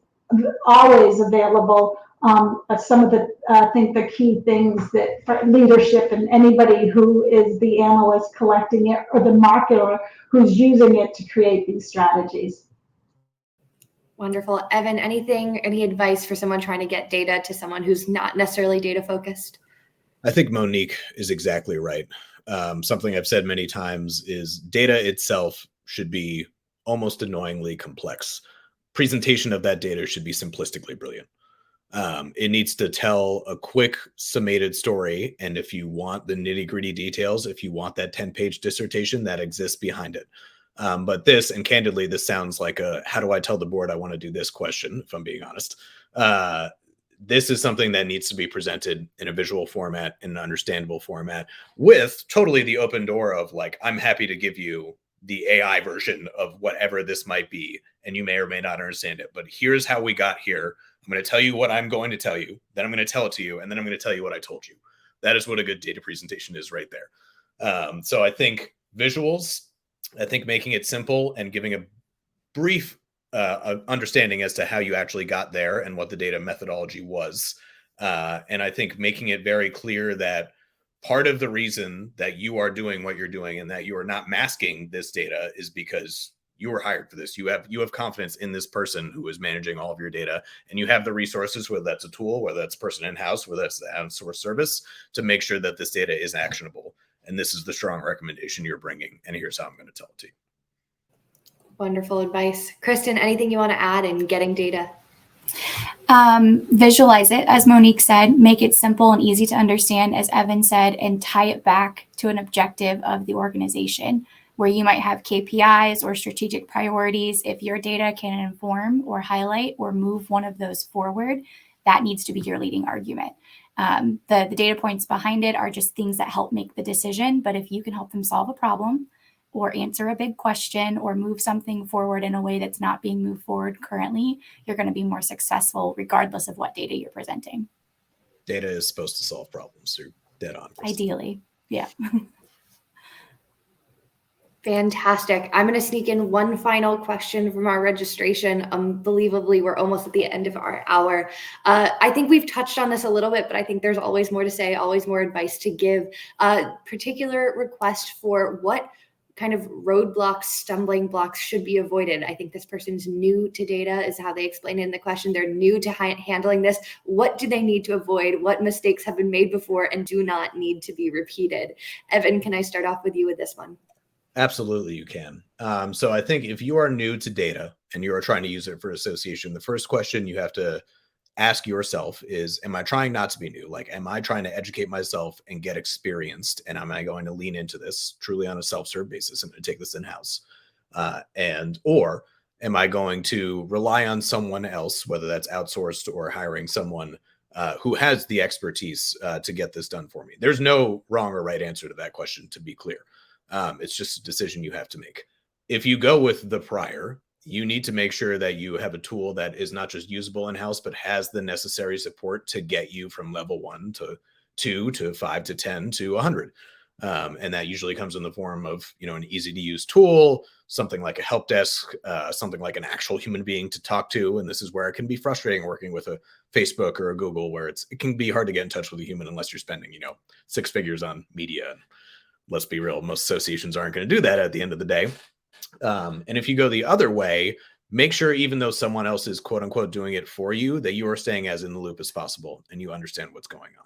always available. Some of the, I think the key things that for leadership and anybody who is the analyst collecting it or the marketer who's using it to create these strategies. Wonderful. Evan, any advice for someone trying to get data to someone who's not necessarily data focused? I think Monique is exactly right. Something I've said many times is data itself should be almost annoyingly complex. Presentation of that data should be simplistically brilliant. It needs to tell a quick summated story. And if you want the nitty gritty details, if you want that 10-page dissertation, that exists behind it. But this, and candidly, this sounds like a, how do I tell the board I want to do this question, if I'm being honest. This is something that needs to be presented in a visual format, in an understandable format, with totally the open door of like, I'm happy to give you the AI version of whatever this might be, and you may or may not understand it. But here's how we got here. I'm going to tell you what I'm going to tell you, then I'm going to tell it to you, and then I'm going to tell you what I told you. That is what a good data presentation is right there. So I think visuals, I think making it simple and giving a brief understanding as to how you actually got there and what the data methodology was. And I think making it very clear that part of the reason that you are doing what you're doing and that you are not masking this data is because you were hired for this. You have confidence in this person who is managing all of your data, and you have the resources, whether that's a tool, whether that's a person in-house, whether that's the outsourced service, to make sure that this data is actionable. And this is the strong recommendation you're bringing. And here's how I'm going to tell it to you. Wonderful advice. Kristen, anything you want to add in getting data? Visualize it, as Monique said, make it simple and easy to understand, as Evan said, and tie it back to an objective of the organization, where you might have KPIs or strategic priorities. If your data can inform or highlight or move one of those forward, that needs to be your leading argument. The data points behind it are just things that help make the decision. But if you can help them solve a problem or answer a big question or move something forward in a way that's not being moved forward currently, you're going to be more successful regardless of what data you're presenting. Data is supposed to solve problems. You're dead on. Ideally, yeah. Fantastic. I'm going to sneak in one final question from our registration. Unbelievably, we're almost at the end of our hour. I think we've touched on this a little bit, but I think there's always more to say, always more advice to give. Particular request for what kind of roadblocks, stumbling blocks should be avoided. I think this person's new to data is how they explain it in the question. They're new to handling this. What do they need to avoid? What mistakes have been made before and do not need to be repeated? Evan, can I start off with you with this one? Absolutely, you can. So I think if you are new to data and you are trying to use it for association, the first question you have to ask yourself is, am I trying not to be new? Like, am I trying to educate myself and get experienced? And am I going to lean into this truly on a self-serve basis? I'm going to take this in-house. Or am I going to rely on someone else, whether that's outsourced or hiring someone who has the expertise to get this done for me? There's no wrong or right answer to that question, to be clear. It's just a decision you have to make. If you go with the prior, you need to make sure that you have a tool that is not just usable in-house, but has the necessary support to get you from level 1 to 2 to 5 to 10 to 100. And that usually comes in the form of, an easy to use tool, something like a help desk, something like an actual human being to talk to. And this is where it can be frustrating working with a Facebook or a Google, where it can be hard to get in touch with a human unless you're spending, 6 figures on media. Let's be real, most associations aren't going to do that at the end of the day. And if you go the other way, make sure, even though someone else is quote unquote doing it for you, that you are staying as in the loop as possible and you understand what's going on.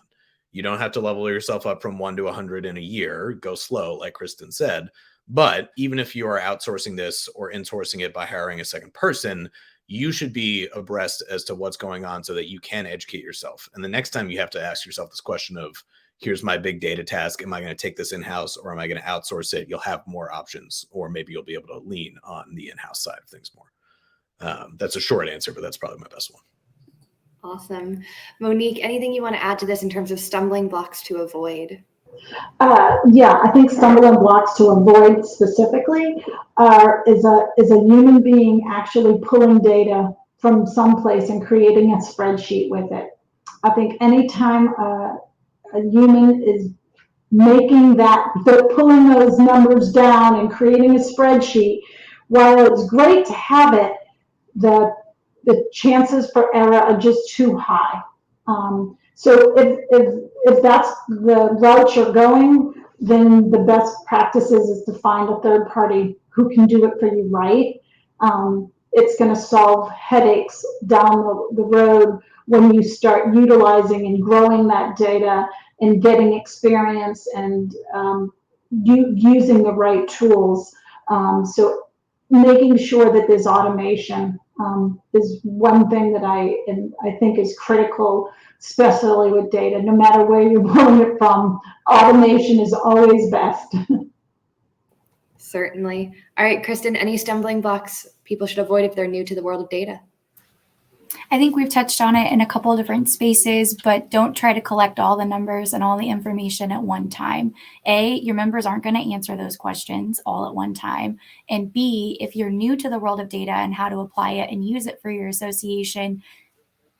You don't have to level yourself up from 1 to 100 in a year. Go slow, like Kristen said. But even if you are outsourcing this or insourcing it by hiring a second person, you should be abreast as to what's going on so that you can educate yourself. And the next time you have to ask yourself this question of, here's my big data task, am I going to take this in-house or am I going to outsource it? You'll have more options, or maybe you'll be able to lean on the in-house side of things more. That's a short answer, but that's probably my best one. Awesome. Monique, anything you want to add to this in terms of stumbling blocks to avoid? Yeah, I think stumbling blocks to avoid specifically is a human being actually pulling data from someplace and creating a spreadsheet with it. I think anytime a human is making pulling those numbers down and creating a spreadsheet, while it's great to have it, the chances for error are just too high. So if that's the route you're going, then the best practices is to find a third party who can do it for you right. It's going to solve headaches down the road when you start utilizing and growing that data and getting experience and using the right tools. So making sure that there's automation is one thing that I think is critical, especially with data. No matter where you're pulling it from, automation is always best. Certainly. All right, Kristen, any stumbling blocks people should avoid if they're new to the world of data? I think we've touched on it in a couple of different spaces, but don't try to collect all the numbers and all the information at one time. A, your members aren't going to answer those questions all at one time. And B, if you're new to the world of data and how to apply it and use it for your association,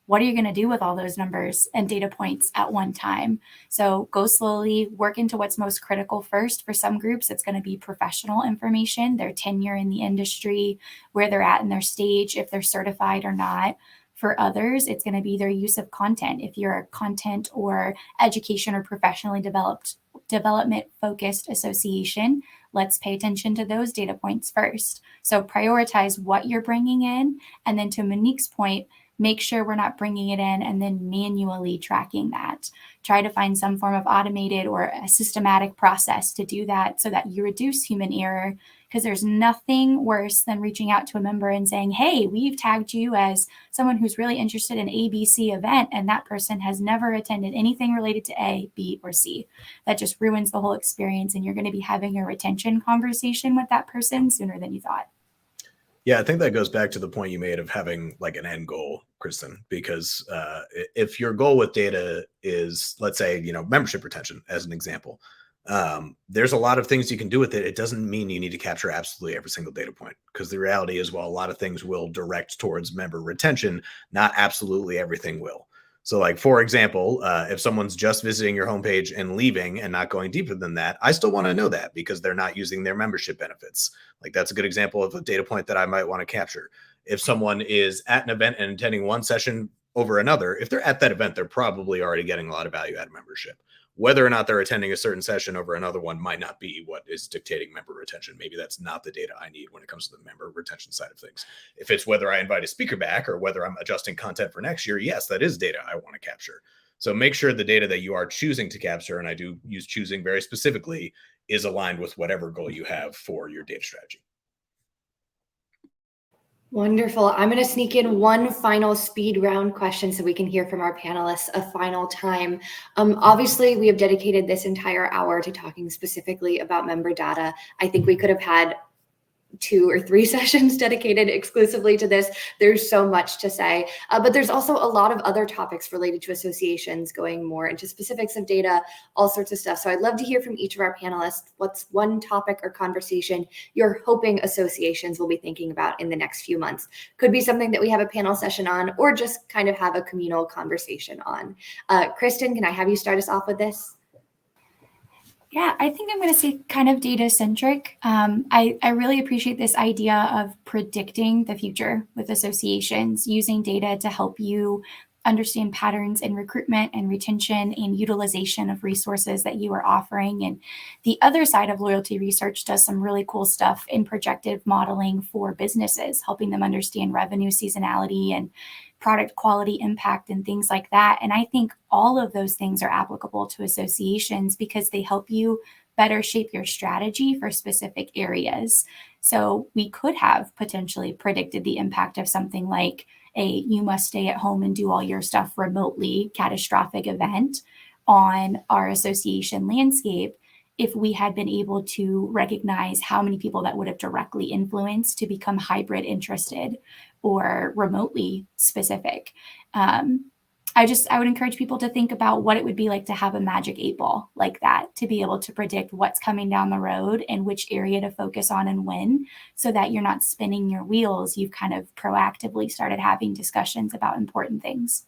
what are you going to do with all those numbers and data points at one time? So go slowly, work into what's most critical first. For some groups, it's going to be professional information, their tenure in the industry, where they're at in their stage, if they're certified or not. For others, it's going to be their use of content. If you're a content or education or professionally development-focused association, let's pay attention to those data points first. So prioritize what you're bringing in. And then to Monique's point, make sure we're not bringing it in and then manually tracking that. Try to find some form of automated or a systematic process to do that so that you reduce human error, because there's nothing worse than reaching out to a member and saying, hey, we've tagged you as someone who's really interested in ABC event, and that person has never attended anything related to A, B, or C. That just ruins the whole experience, and you're going to be having a retention conversation with that person sooner than you thought. Yeah, I think that goes back to the point you made of having like an end goal, Kristen, because if your goal with data is, let's say, membership retention as an example, there's a lot of things you can do with it. It doesn't mean you need to capture absolutely every single data point, because the reality is, while a lot of things will direct towards member retention, not absolutely everything will. So like, for example, if someone's just visiting your homepage and leaving and not going deeper than that, I still want to know that because they're not using their membership benefits. Like, that's a good example of a data point that I might want to capture. If someone is at an event and attending one session over another, if they're at that event, they're probably already getting a lot of value out of membership. Whether or not they're attending a certain session over another one might not be what is dictating member retention. Maybe that's not the data I need when it comes to the member retention side of things. If it's whether I invite a speaker back or whether I'm adjusting content for next year, yes, that is data I want to capture. So make sure the data that you are choosing to capture, and I do use choosing very specifically, is aligned with whatever goal you have for your data strategy. Wonderful. I'm going to sneak in one final speed round question so we can hear from our panelists a final time. Obviously, we have dedicated this entire hour to talking specifically about member data. I think we could have had 2 or 3 sessions dedicated exclusively to this. There's so much to say, but there's also a lot of other topics related to associations, going more into specifics of data, all sorts of stuff. So I'd love to hear from each of our panelists. What's one topic or conversation you're hoping associations will be thinking about in the next few months? Could be something that we have a panel session on, or just kind of have a communal conversation on. Kristen, can I have you start us off with this? Yeah, I think I'm going to say kind of data-centric. I really appreciate this idea of predicting the future with associations, using data to help you understand patterns in recruitment and retention and utilization of resources that you are offering. And the other side of loyalty research does some really cool stuff in projective modeling for businesses, helping them understand revenue seasonality and product quality impact and things like that. And I think all of those things are applicable to associations because they help you better shape your strategy for specific areas. So we could have potentially predicted the impact of something like you must stay at home and do all your stuff remotely catastrophic event on our association landscape if we had been able to recognize how many people that would have directly influenced to become hybrid interested or remotely specific. I would encourage people to think about what it would be like to have a magic 8-ball like that, to be able to predict what's coming down the road and which area to focus on and when, so that you're not spinning your wheels. You've kind of proactively started having discussions about important things.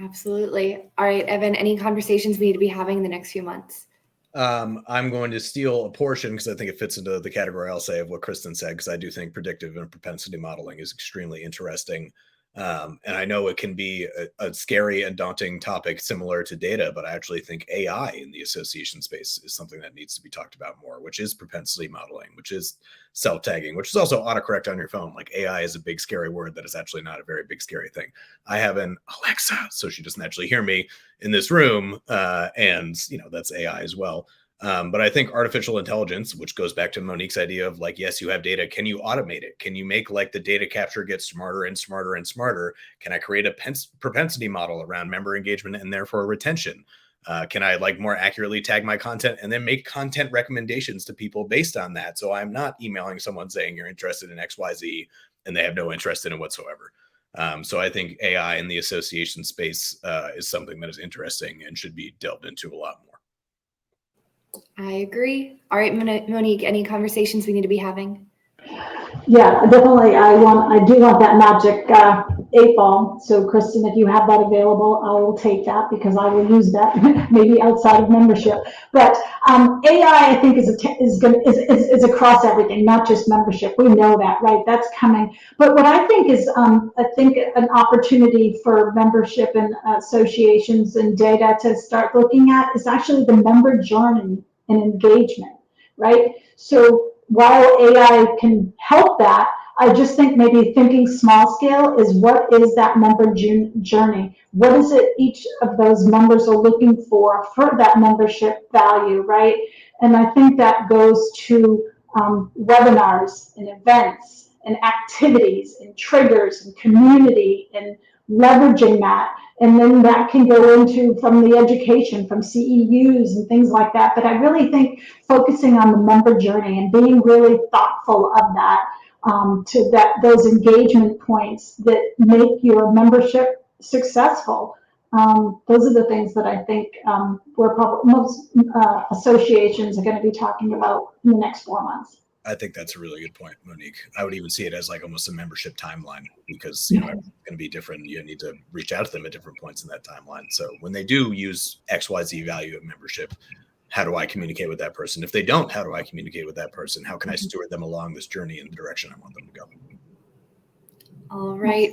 Absolutely. All right, Evan, any conversations we need to be having in the next few months? I'm going to steal a portion because I think it fits into the category, I'll say, of what Kristen said, because I do think predictive and propensity modeling is extremely interesting. And I know it can be a scary and daunting topic similar to data, but I actually think AI in the association space is something that needs to be talked about more, which is propensity modeling, which is self-tagging, which is also autocorrect on your phone. Like AI is a big, scary word that is actually not a very big, scary thing. I have an Alexa, so she doesn't actually hear me in this room. And, that's AI as well. But I think artificial intelligence, which goes back to Monique's idea of like, yes, you have data. Can you automate it? Can you make like the data capture get smarter and smarter and smarter? Can I create a propensity model around member engagement and therefore retention? Can I like more accurately tag my content and then make content recommendations to people based on that? So I'm not emailing someone saying you're interested in XYZ and they have no interest in it whatsoever. So I think AI in the association space is something that is interesting and should be delved into a lot more. I agree. All right, Monique, any conversations we need to be having? Yeah, definitely. I do want that magic 8-ball. So Kristen, if you have that available, I will take that because I will use that maybe outside of membership. But AI, I think, is across everything, not just membership. We know that, right? That's coming. But what I think is, I think an opportunity for membership and associations and data to start looking at is actually the member journey and engagement, right? So while AI can help that, I just think maybe thinking small scale is what is that member journey? What is it each of those members are looking for that membership value, right? And I think that goes to webinars and events and activities and triggers and community and leveraging that. And then that can go into from the education, from CEUs and things like that. But I really think focusing on the member journey and being really thoughtful of that, those engagement points that make your membership successful. Those are the things that I think most associations are going to be talking about in the next 4 months. I think that's a really good point, Monique. I would even see it as like almost a membership timeline because it's going to be different. You need to reach out to them at different points in that timeline. So when they do use XYZ value of membership, how do I communicate with that person? If they don't, how do I communicate with that person? How can I steward them along this journey in the direction I want them to go? All right.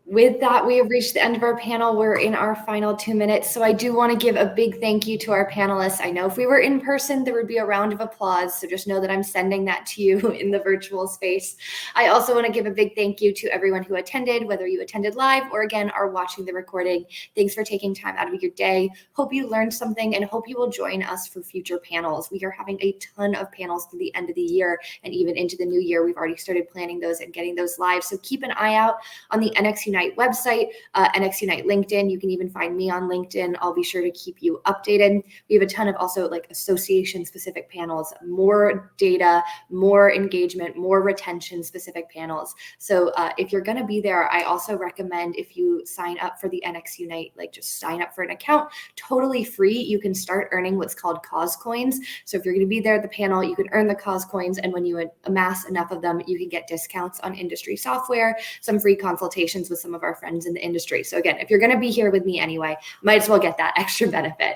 With that, we have reached the end of our panel. We're in our final 2 minutes. So I do want to give a big thank you to our panelists. I know if we were in person, there would be a round of applause. So just know that I'm sending that to you in the virtual space. I also want to give a big thank you to everyone who attended, whether you attended live or again are watching the recording. Thanks for taking time out of your day. Hope you learned something and hope you will join us for future panels. We are having a ton of panels through the end of the year and even into the new year. We've already started planning those and getting those live. So keep an eye out on the NXUnite website, NXUnite LinkedIn. You can even find me on LinkedIn. I'll be sure to keep you updated. We have a ton of also like association specific panels, more data, more engagement, more retention specific panels. So if you're going to be there, I also recommend if you sign up for the NXUnite, like just sign up for an account, totally free. You can start earning what's called cause coins. So if you're going to be there at the panel, you can earn the cause coins. And when you amass enough of them, you can get discounts on industry software, some free consultations with some of our friends in the industry. So again, if you're going to be here with me anyway, might as well get that extra benefit.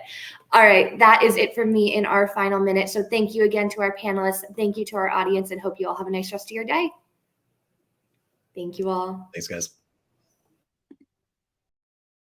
All right, that is it from me in our final minute. So thank you again to our panelists. Thank you to our audience and hope you all have a nice rest of your day. Thank you all. Thanks, guys.